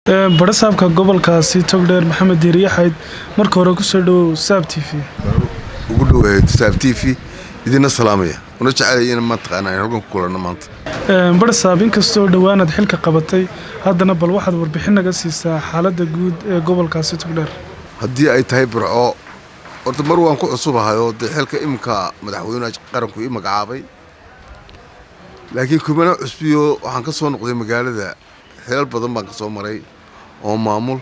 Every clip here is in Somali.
barasaabka gobolkaasi Togdheer Maxamed Diiriye Xayd marka hore ku soo dhaw Saab TV ugu dhaweeyay Saab TV idina salaamaya una jecelahay ma taqaanaa halkan ku kulana maanta barasaab inkastoo dhawaanad xilka qabatay haddana bal waxaad warbixin naga siisaa xaaladda guud ee gobolkaasi Togdheer haddii ay tahay burco horta mar waan ku cusubahay oo xilka imka madaxweynaha qaranku ii magacaabay laakiin kumana cusbiyo waxaan ka soo noqday magaalada xilal badan baan ka soo maray oo maamul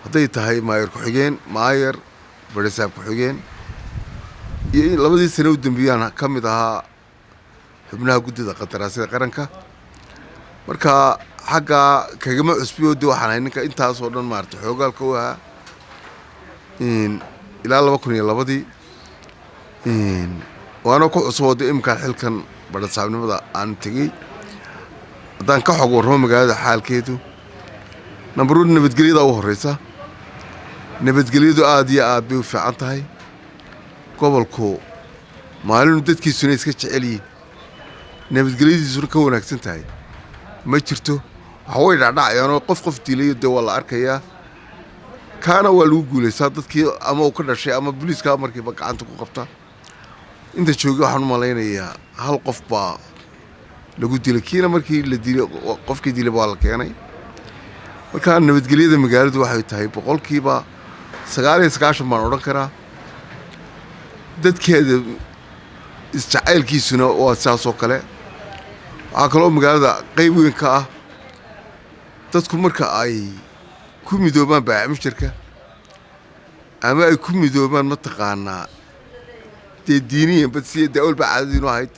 haday tahay maayar ku xigeen maayar barasaab ku xigeen iyo labadii sano u dambeeyaan kamid ahaa xubnaha guddida qataraasida qaranka marka xagga kagama cusbiyo waxaan ninka intaas oo dhan maartay xoogaalka u ahaa ilaa 2002 waana ku cusubooday imka xilkan barasaabnimada aan tagay haddaan ka xog warramo magaalada xaalkeedu nambaruun nabadgelyada u horeysa nabadgelyadu aad iyo aad bay u fiican tahay gobolku maalinu dadkiisuna iska jecel yihiin nabadgelyadiisuna ka wanaagsan tahay ma jirto waxa way dhacdhacayaanoo qof dilayo dee waa la arkayaa kaana waa lagu guulaysaa dadkii ama uu ka dhashay ama booliiska markiiba gacanta ku qabta inta jooga waxaan u malaynayaa hal qof baa lagu dilay kiina markii la dilay qofkii dilay waa la keenay marka nabadgelyada magaaladu waxay tahay boqolkiiba 99 baan oran karaa dadkeeda isjacaylkiisuna waa saas oo kale waxa kale oo magaalada qayb weyn ka ah dadku marka ay ku midoobaan baaxmishirka ama ay ku midoobaan ma taqaanaa diiniyan badsiye dawlad baa caadadiinu ahayd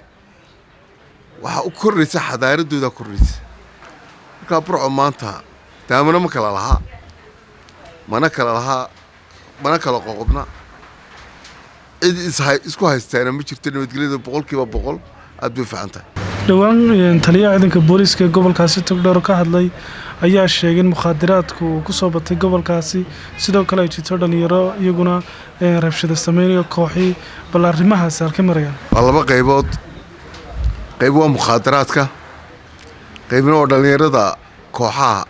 waxa u koraysa xadaaradooda koraysa marka burco maanta daamana ma kala laha mana kala qoqobna cid isku haystaana ma jirto nabadgelyada boqolkiiba boqol aad bay fiican tahay dhawaan taliyaha ciidanka booliiska gobolkaasi Togdheer ka hadlay ayaa sheegay in mukhadaraadku ku soo batay gobolkaasi sidoo kale ay jirto dhalinyaro iyaguna rabshado sameeyo kooxi bal arrimahaas halka marayaan laba qaybood qayb waa mukhadaraadka qaybna oo dhalinyarada kooxaha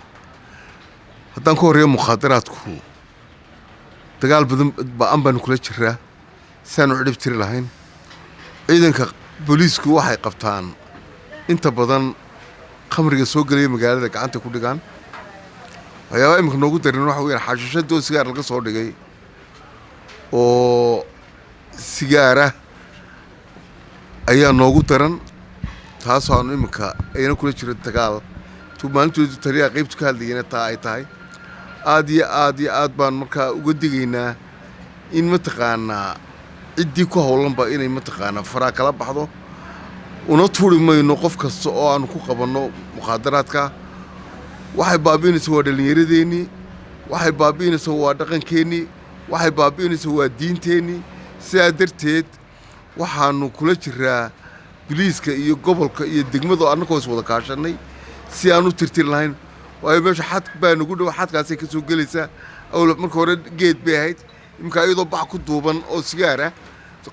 haddaan ku horeeyo mukhadaraadku dagaal badan baan baan kula jiraa saan u dhib tiri lahayn ciidanka booliisku waxay qabtaan inta badan khamriga soo galay magaalada gacanta ku dhigaan waxyaabo imika noogu darin waxa weeyaan xashiishadoo sigaar laga soo dhigay oo sigaara ayaa noogu daran taas oo imika ayna kula jiro dagaal maalintoodii taliyaha qaybtu ka hadlayna taa ay tahay aad iyo aad baan markaa uga digaynaa in mataqaanaa ciddii ku howlanba inay mataqaanaa faraa kala baxdo una tuuri mayno qof kasta oo aanu ku qabanno mukhadaraadka waxay baabi'inaysaa waa dhallinyaradeenii waxay baabi'inaysaa waa dhaqankeennii waxay baabi'inaysaa waa diinteennii sidaa darteed waxaanu kula jiraa biliiska iyo gobolka iyo degmada annagoo is wada kaashannay si aanu tirtir lahayn waayo meesha xad baa nagu dhow xadkaasay ka soo gelaysaa awla marka hore geed bay ahayd imka iyadoo bax ku duuban oo sigaara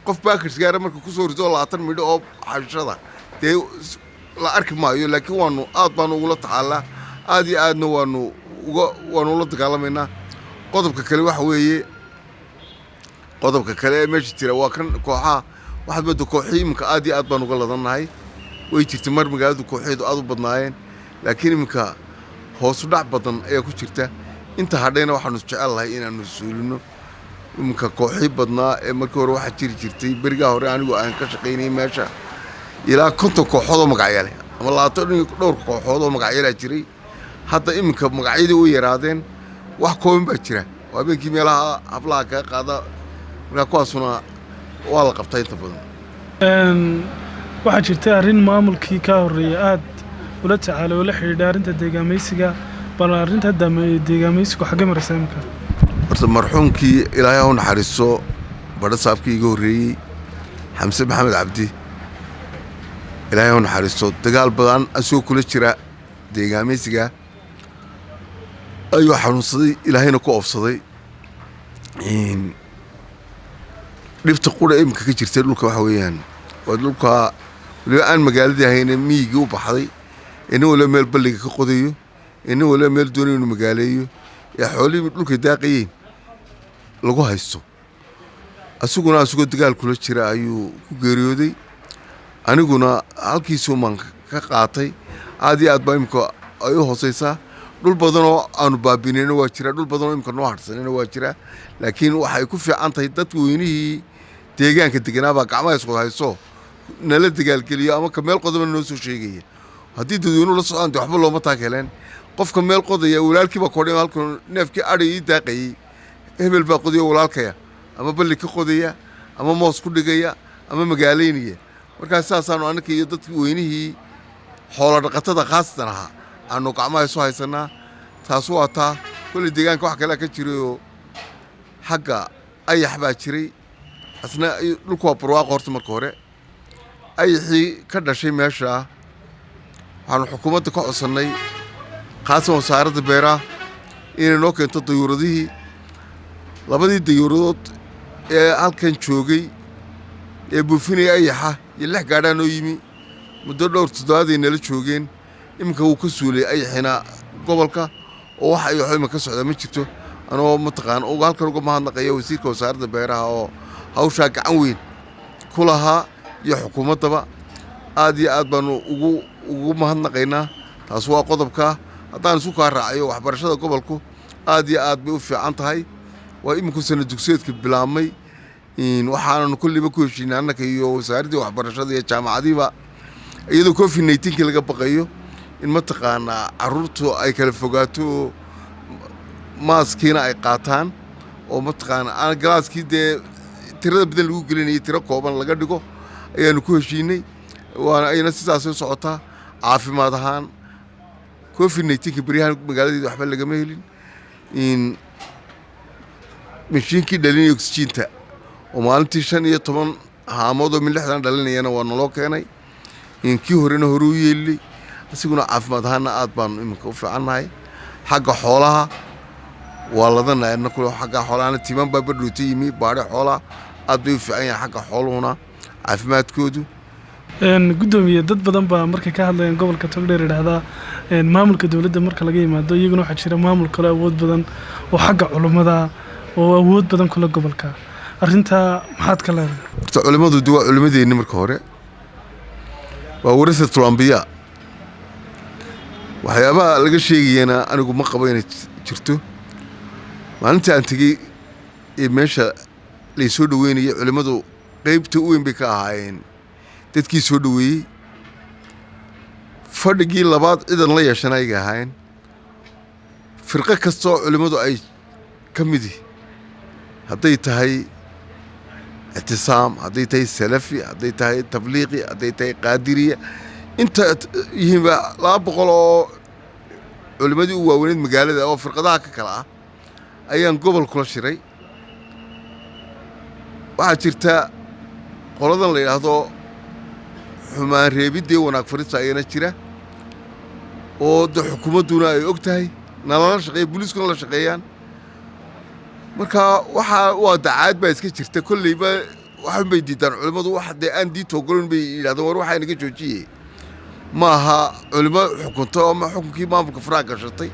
qof baakar sigaara marka ku soo rido 20 midho oo xashada dee la arki maayo laakiin waanu aad baan ugu la taxaalaa aad iyo aadna waanu la dagaalamayna qodobka kale waxa weeye qodobka kale meesha jira waa kan kooxaha waxaad moodaa kooximka aad iyo aad baan uga ladanahay way jirtay mar magaaladu kooxeedu aad u badnaayeen laakiin imka hoos u dhac badan ayaa ku jirta inta hadheena waxaanu jecelahay inaanu suulino imka kooxi badnaa ee markii hore waxa jirtay bariga hore anigu aan ka shaqeynay meesha ilaa 50 kooxood oo magacyo leh ama 20 dhowr kooxood oo magacyo leh jiray hadda imka magacyadii u yaraadeen wax kooban baa jira waa beenkii meelaha hablaha ka qaada marka kuwaasuna waa la qabtay inta badan waxa jirtay arrin maamulkii ka horeeyay aad ula tacaalay oo la xiriirta arrinta deegaameysiga bal arrinta deegaameysiga xagga maraysaa imka horta marxuumkii ilaahay u naxariiso barasaabkii iga horeeyay xamse maxamed cabdi ilaahay u naxariiso dagaal badan asoo kula jira deegaameysiga ayuu xanuunsaday ilaahayna ku oofsaday dhibta qura imka ka jirtay dhulka waxa weeyaan waa dhulka waliba aan magaaladii ahayna miyiga u baxday inuu la meel balliga ka qodayo inna wala meel doonay inuu magaaleeyo ee xoolihii dhulka daaqayeen lagu haysto asuguna dagaal kula jira ayuu ku geeriyooday aniguna halkiisuu maan ka qaatay aad iyo aad baa imika ay u hooseysaa dhul badan oo aanu baabinayna waa jira dhul badan oo imika noo harsanayna waa jira laakiin waxay ku fiican tahay dadka weynihii deegaanka deganaabaa gacmaha isku hayso nala dagaalgeliyo ama ka meel qodobana noo soo sheegaya haddii dadweynuhu la socdaan dee waxba looma taageeleen qofka meel qodaya walaalkiiba kodhay halkan neefkii adhay ii daaqayey hebel baa qodaya walaalkaya ama balli ka qodaya ama moos ku dhigaya ama magaalaynaya markaas saasaanu annaka iyo dadkii weynihii xoolo dhaqatada khaasatan ahaa aanu gacmaha isu haysanaa taas waa taa kolley deegaanka wax kalea ka jirayoo xagga ayax baa jiray asna dhulku waa barwaaqo horta marka hore ayaxii ka dhashay meeshaa waxaanu xukuumadda ka codsannay khaasan wasaaradda beeraha inay noo keento dayuuradihii labadii dayuuradood ee halkan joogay ee buufinaya ayaxa iyo 6 gaadhaa noo yimi muddo dhowr toddobaaday nala joogeen iminka wuu ka suulay ayaxina gobolka oo waxa ay waxba ka socda ma jirto anoo mataqaan oo halkan uga mahadnaqaya wasiirka wasaaradda beeraha oo hawshaa gacan weyn ku lahaa iyo xukuumaddaba aad iyo aad baanu ugu mahadnaqaynaa taas waa qodobka haddaan isu kaa raacayo waxbarashada gobolku aad iyo aad bay u fiican tahay waa iminku sana dugsiyeedka bilaabmay waxaananu kulliba ku heshiinay annaka iyo wasaaraddii waxbarashada iyo jaamacadiiba iyadoo COVID-19 laga baqayo in mataqaanaa carruurtu ay kala fogaato maaskiina ay qaataan oo mataqaanaa galaaskii dee tirada badan lagu gelinayay tiro kooban laga dhigo ayaanu ku heshiinay waana ayna sidaas u socotaa caafimaad ahaan COVID-19 bariyahan magaaladeeda waxba lagama helin mashiinkii dhalinaya oksijiinta oo maalintii 15 haamood oo min 6 dhalinayana waa naloo keenay kii horena hore u yeelay asiguna caafimaad ahaana aad baanu iminka u fiicannahay xagga xoolaha waa ladanahay annagu xagga xoolahana timan baa badhoota yimi baadhe xoolaha aad bay u fiican yahay xagga xooluhuna caafimaadkoodu gudoomiye dad badan baa markay ka hadlayaan gobolka Togdheer yiraahdaa maamulka dawladda marka laga yimaado iyaguna waxa jira maamul kale awood badan oo xagga culimada oo awood badan kula gobolka arinta maxaad ka leedahay culimadu waa culimadeena marka hore waa warasatul anbiya waxyaabaha laga sheegayana anigu ma qabo inay jirto maalinta aan tagay meesha la soo dhaweynayay culimadu qaybta u weyn bay ka ahaayeen dadkii soo dhaweeyay fadhigii labaad ciidan la yeeshanay ay ahaayeen firqo kasta oo culimadu ay ka mid hadday tahay اعتصام هذي تاي سلفي هذي تاي تبليغي هذي تاي قادرية انت يهم لا بقولوا علماء وولد مقالة أو فرقة كلا أيام قبل كل شيء واحد شرتا قلنا اللي هذا حما ريبي دي وناك فريد ساينا شرا ود حكومة دونا يوقتها نلا شقي بوليس كنا شقيان marka waa dacaad baa iska jirta kulliba waxaan bay diidaan culimadu wax de aan diid togolan bay yiraahdaan war waxa inaga joojiyay maaha culimo xukunto ama xukunkii maamulka faraaq gashatay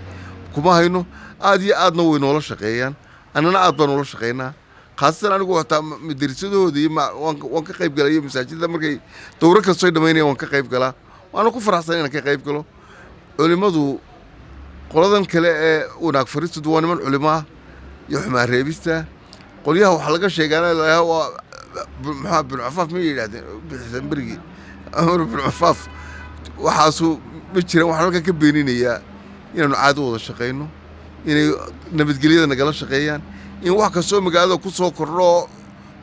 kuma hayno aad iyo aadna way noola shaqeeyaan annana aad baan noola shaqeynaa khaasan anigu waxa madrasadoodii waan ka qayb galay masaajidda markay dowr kasta ay dhameeyeen waan ka qayb galaa waan ku faraxsan inaan ka qayb galo culimadu qoladan kale ee wanaag fariistu waa niman culimo يحمى ريبستا قوليها وحلقة شيء قال لها هو محمد بن عفاف مين يلعب بحسن برقي عمر بن عفاف وحاسو بتشري وحلقة كبيرين يا يعني عادوا الشقينه يعني نبت قليلا نقل الشقيان إن واحد كسو مقعد وكسو كرو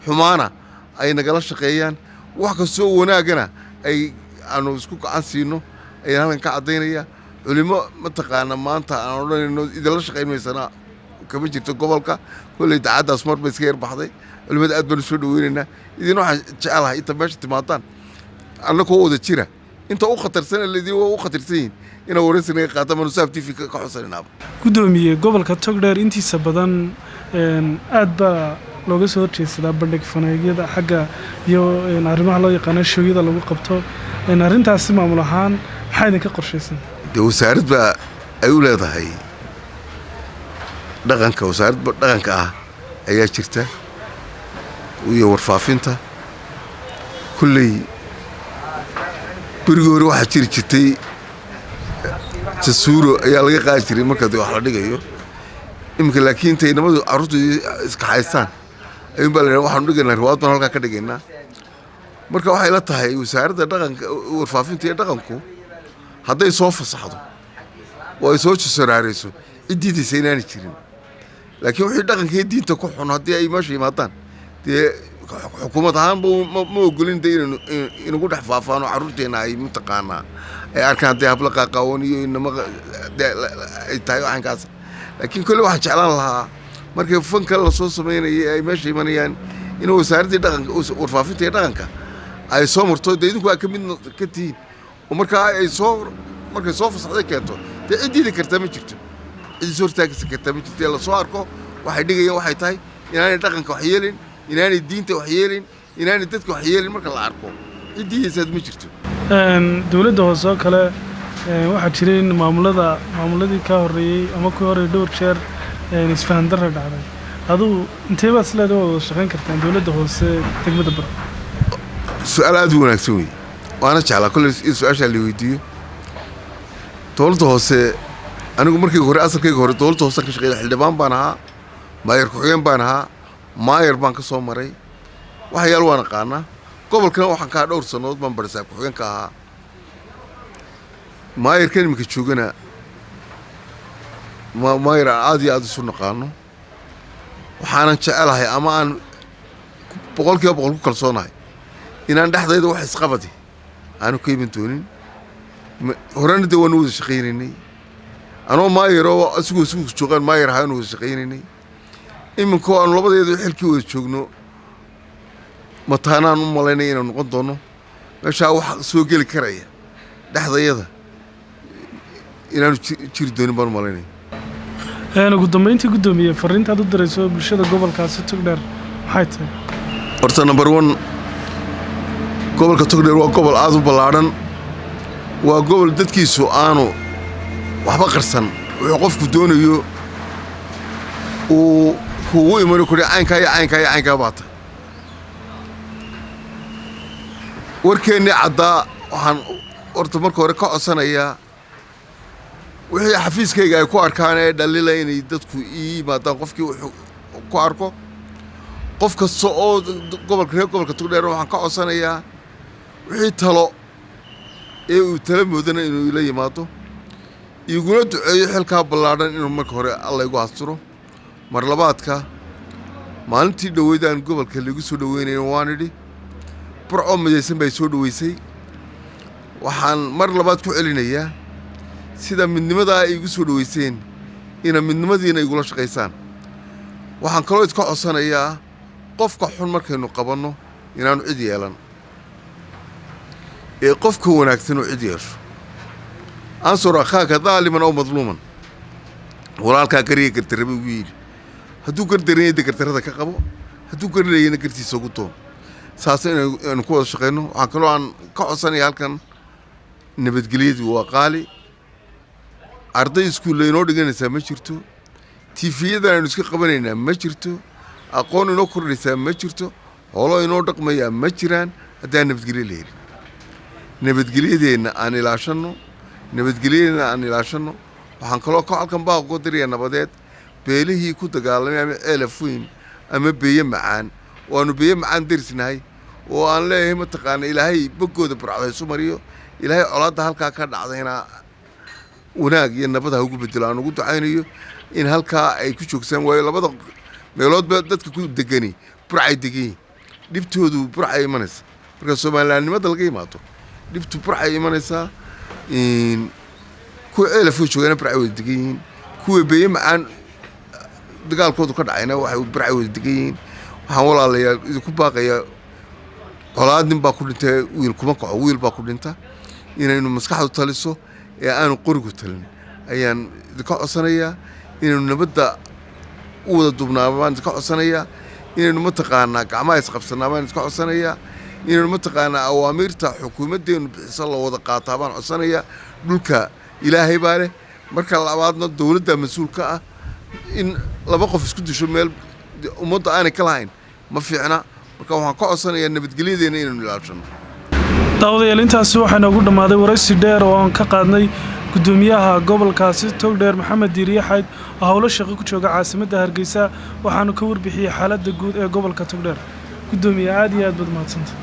حمانا أي نقل الشقيان واحد كسو وناقنا أي أنا سكوك عسينه أي هذا كعدين يا علماء متقانا ما أنت أنا إنه إذا لا شقين مثلا كم جرت قبلك كل تعاد أسمر بسكير بحضي المدة أدبر سودويننا إذا نوع شعلها أنت باش تماطن أنا كود تشيره أنت أخطر سنة الذي هو أخطر سنين إنه ورثنا قاتم نسابتي في كحصل ناب قدومي قبلك تقدر أنت سبدان أدبا لو جسور شيء سلا بدك فنايجي حاجة يو نعرفها الله يقنا شو يدا لو قبته نعرفين تاسمع ملحان حين كقرشيسن ده وسعرت بقى ay u leedahay dhaqanka wasaaradda dhaqanka ah ayaa jirta iyo warfaafinta kulley berigii hore waxaa jiri jirtay jasuuro ayaa laga qaadi jiray marka wax la dhigayo iminka laakiin intay nabadu carruurtu iska haystaan ayuun baa la yidhaha waxaanu dhigaynaa riwaayad baan halkaa ka dhigaynaa marka waxay la tahay wasaaradda dhaqanka warfaafinta iyo dhaqanku hadday soo fasaxdo oo ay soo jasoraarayso ciddiidaysa inaanay jirin laakiin wixii dhaqanka iyo diinta ku xun haddii ay meesha yimaadaan dee xukuumad ahaanba ma ogolin de inagu dhex faafaan oo carruurteenna ay mataqaanaa ay arkaan haddii habla qaaqaawan iyo inama ay tahay waxankaas laakiin kolle waxaan jeclaan lahaa markay fanka la soo samaynayay ay meesha imanayaan in wasaaraddii dhaqanka warfaafinta iyo dhaqanka ay soo marto dee idinku aa ka mid ka tihiin oo markaa markay soo fasaxday keento dee ciddiida kartaa ma jirto ciddii soo hortaagisa kartaa ma jirto ee lasoo arko waxay dhigayaan waxay tahay inaanay dhaqanka wax yeelin inaanay diinta wax yeelin inaanay dadka wax yeelin marka la arko ciddiidaysaad ma jirto dowladda hoose oo kale waxaa jiray in maamuladii ka horreeyey ama kuwii hore dhowr jeer isfahan darra dhacday adugu intee baad isleedahay waa wada shaqayn kartaan dowladda hoose degmada Burco su-aal aad u wanaagsan wey waana jeclaa kolley in su-aashaa la weydiiyo dowladda hoose anigu markii hore asalkayga hore dowladda hoose ka shaqeeya xildhibaan baan ahaa maayar ku-xigeen baan ahaa maayar baan ka soo maray waxyaal waan aqaanaa gobolkana waxaan ka dhowr sannadood baan barisaa ku-xigeenka ahaa maayarkan iminka joogana maayar aan aad iyo aad isu naqaano waxaanan jecelahay ama aan 100% ku kalsoonahay inaan dhexdayda wax isqabadi aanu ka iman doonin horena dee waanu wada shaqaynaynay anoo maayaroo asigu joogaan maayar ahaanu wada shaqaynaynay iminkoo aanu labadeedu xilkii wada joogno mataanaan u malaynay inaan noqon doono meeshaa wax soo geli karaya dhexdayada inaanu jiri doonin baan u malaynaya ugu dambeyntii guddoomiye fariintaad u dirayso bulshada gobolkaasi Togdheer maxay tahay horta number 1 gobolka Togdheer waa gobol aad u ballaaran waa gobol dadkiisu aanu waxba qarsan wuxuu qofku doonayo uu kugu imano kuri caynka baata warkeenni caddaa waxaan horta marka hore ka codsanayaa wixii xafiiskayga ay ku arkaan ee dhalila inay dadku ii yimaadaan qofkii wuxuu ku arko qof kasta oo gobolka Togdheer waxaan ka codsanayaa wixii talo ee uu tala moodana inuu ila yimaado iguna duceeyo xilkaa ballaaran inuu marka hore alla igu asturo mar labaadka maalintii dhaweydaan gobolka lagu soo dhaweynayay waan idhi Burco midaysan bay soo dhaweysay waxaan mar labaad ku celinayaa sida midnimada ay igu soo dhaweyseen ina midnimadiina igula shaqaysaan waxaan kaloo idka codsanayaa qofka xun markaynu qabanno inaanu cid yeelan ee qofka wanaagsan oo cid yeesho ansur akhaaka daaliman oo madluuman walaalkaa gariga gardarraba ugu yidhi hadduu gardaranyada gardarrada ka qabo hadduu garlayana gartiisa ugu toon saas inaynu ku wada shaqayno waxaan kaloo aan ka codsanaya halkan nabadgelyadu waa qaali arday iskuulla inoo dhiganaysaa ma jirto tiifiyadan aynu iska qabanaynaa ma jirto aqoon inoo kordhaysaa ma jirto holo inoo dhaqmayaa ma jiraan haddaan nabadgelyo la helin nabadgelyadeenna aan ilaashanno waxaan kaloo halkan baaq uga dirayaa nabadeed beelihii ku dagaalamay ama ceelaf weyn ama beeye macaan oo aanu beeye macaan darisnahay oo aan leeyahay mataqaana ilaahay boggooda burcadaysu mariyo ilaahay colaadda halkaa ka dhacdayna wanaag iyo nabad ha ugu bedelo aan ugu ducaynayo in halkaa ay ku joogsaan waayo labada meeloodba dadka ku degani burcay degan dhibtoodu burcay imanaysa marka Soomaaliyaanimada laga yimaado dhibtu burcay imanaysaa kuwa ceelaf way joogaan burcay wada degan yihiin kuwa beeye macaan dagaalkoodu ka dhacayna waxay burcay wada degan yihiin waxaan walaalayaal idinku baaqayaa colaad nin baa ku dhintay wiil kuma kaco wiil baa ku dhinta inaynu maskaxdu taliso ee aanu qorigu talin ayaan idinka codsanayaa inaynu nabadda u wada dubnaaba baan idinka codsanayaa inaynu mataqaanaa gacmaha isqabsanaa baan idinka codsanayaa inaynu mataqaanaa awaamiirta xukuumaddeenu bixisa la wada qaataa baan codsanayaa dhulka ilaahay baa leh marka labaadna dawladda mas'uul ka ah in laba qof isku disho meel ummadda aanay ka lahayn ma fiicna marka waxaan ka codsanayaa nabadgelyadeena inaynu ilaashano daawadayaal intaasi waxaa noogu dhammaaday waraysi dheer oo aan ka qaadnay gudoomiyaha gobolkaasi Togdheer Maxamed Diiriye Xayd oo howlo shaqo ku jooga caasimadda Hargeysa waxaanu ka warbixiyay xaaladda guud ee gobolka Togdheer gudoomiye aad iyo aad baad mahadsantahay